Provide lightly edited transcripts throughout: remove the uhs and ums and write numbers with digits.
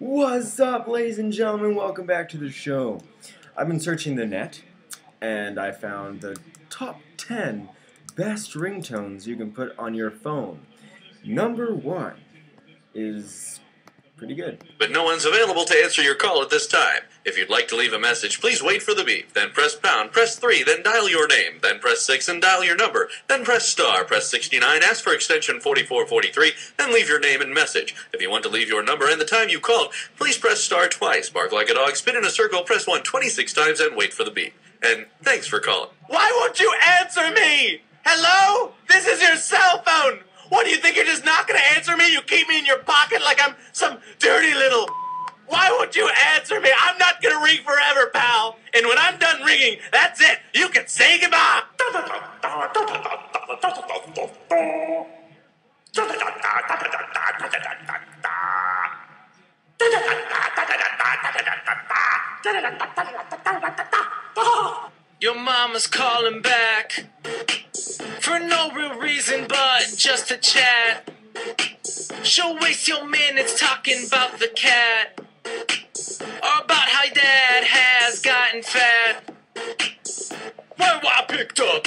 What's up, ladies and gentlemen? Welcome back to the show. I've been searching the net, and I found the top 10 best ringtones you can put on your phone. Number 1 is pretty good. But no one's available to answer your call at this time. If you'd like to leave a message, please wait for the beep, then press pound, press 3, then dial your name, then press 6 and dial your number, then press star, press 69, ask for extension 4443, then leave your name and message. If you want to leave your number and the time you called, please press star twice, bark like a dog, spin in a circle, press 1 26 times, and wait for the beep. And thanks for calling. Why won't you answer me? Hello? This is your cell phone. What, do you think you're just not going to answer me? You keep me in your pocket like I'm some dirty little... Why won't you answer me? I'm not going to ring forever, pal. And when I'm done ringing, that's it. You can say goodbye. Your mama's calling back for no real reason but just to chat. She'll waste your minutes talking about the cat or about how your dad has gotten fat. Why I picked up?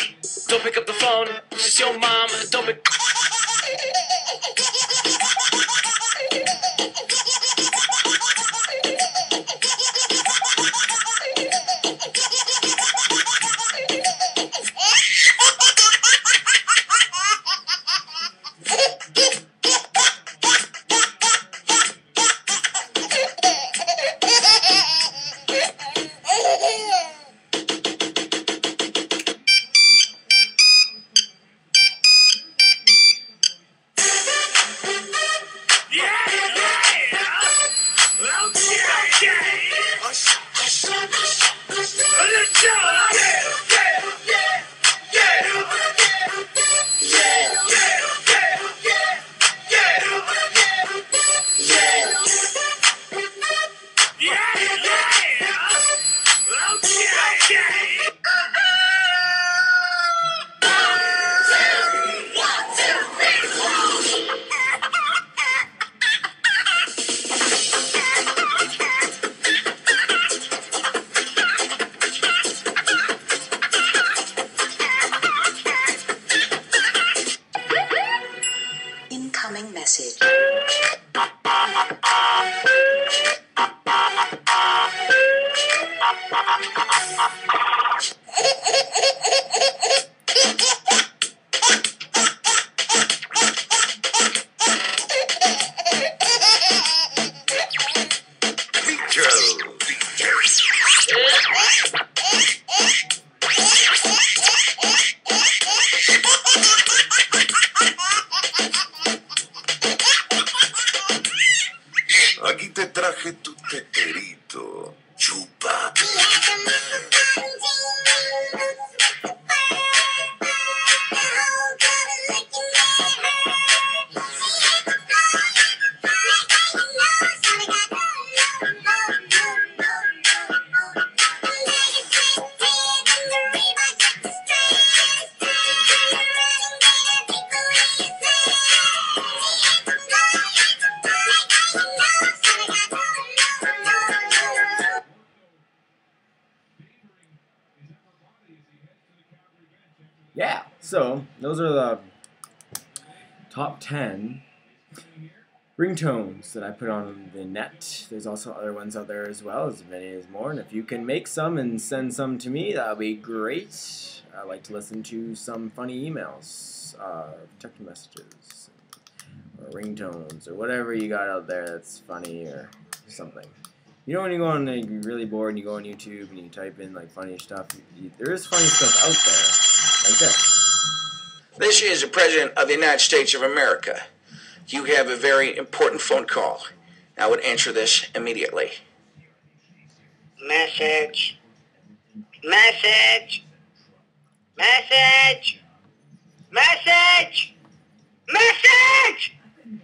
Don't pick up the phone. It's just your mom. Don't pick. Incoming message. Aquí te traje tu teterito. Chupa. Yeah, so those are the top 10 ringtones that I put on the net. There's also other ones out there as well, as many as more. And if you can make some and send some to me, that would be great. I like to listen to some funny emails, text messages, or ringtones, or whatever you got out there that's funny or something. You know when you go on, like, you're really bored and you go on YouTube and you type in like funny stuff, there is funny stuff out there, like this. This is the President of the United States of America. You have a very important phone call. I would answer this immediately. Message. Message. Message. Message. Message.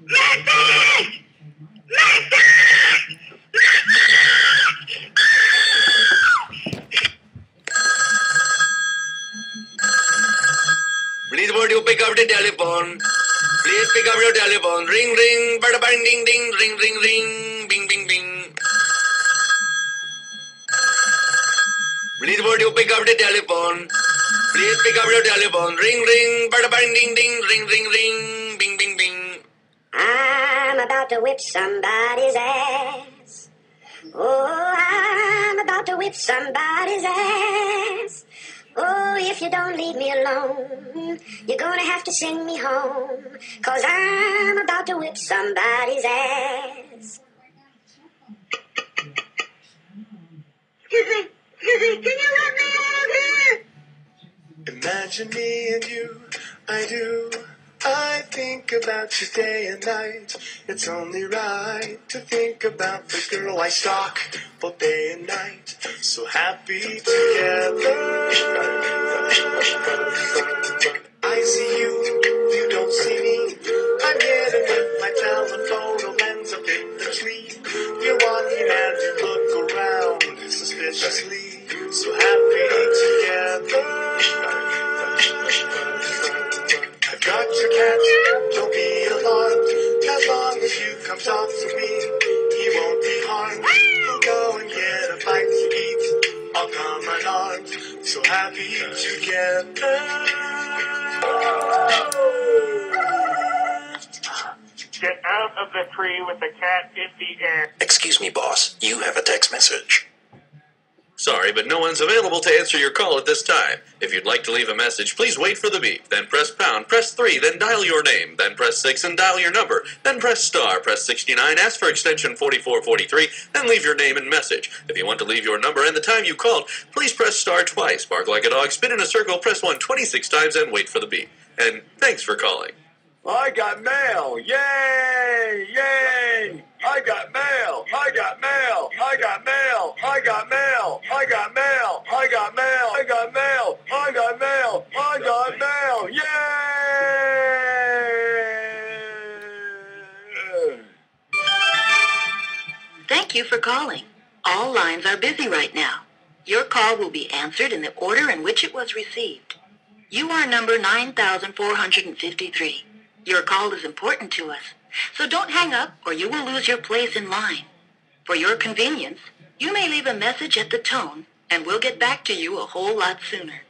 Message. Message. Please would you pick up the telephone? Please pick up your telephone. Ring, ring, bada bang, ding, ding, ring, ring, ring, bing, bing, bing. Please would you pick up the telephone? Please pick up your telephone. Ring, ring, bada bang, ding, ding, ring, ring, ring, bing, bing, bing. I'm about to whip somebody's ass. Oh, I'm about to whip somebody's ass. Oh, if you don't leave me alone, you're gonna have to send me home. 'Cause I'm about to whip somebody's ass. Imagine me and you, I do. I think about you day and night. It's only right to think about the girl I stalk both day and night. So happy together. I see you, you don't see me. I'm getting with my telephoto lens up in the tree. You're walking and you look around suspiciously. So happy together. I've got your cat, don't be alarmed. As long as you come talk to me, he won't be harmed. He'll go and get a bite to eat. I'll come unarmed. So happy together. Get out of the tree with the cat in the air. Excuse me, boss. You have a text message. Sorry, but no one's available to answer your call at this time. If you'd like to leave a message, please wait for the beep. Then press pound, press 3, then dial your name. Then press 6 and dial your number. Then press star, press 69, ask for extension 4443, then leave your name and message. If you want to leave your number and the time you called, please press star twice. Bark like a dog, spin in a circle, press 1 26 times, and wait for the beep. And thanks for calling. I got mail! Yay! Yay! I got mail! I got mail! I got mail! I got mail! I got mail! I got mail! I got mail! I got mail! I got mail! Yay! Thank you for calling. All lines are busy right now. Your call will be answered in the order in which it was received. You are number 9453. Your call is important to us, so don't hang up or you will lose your place in line. For your convenience, you may leave a message at the tone, and we'll get back to you a whole lot sooner.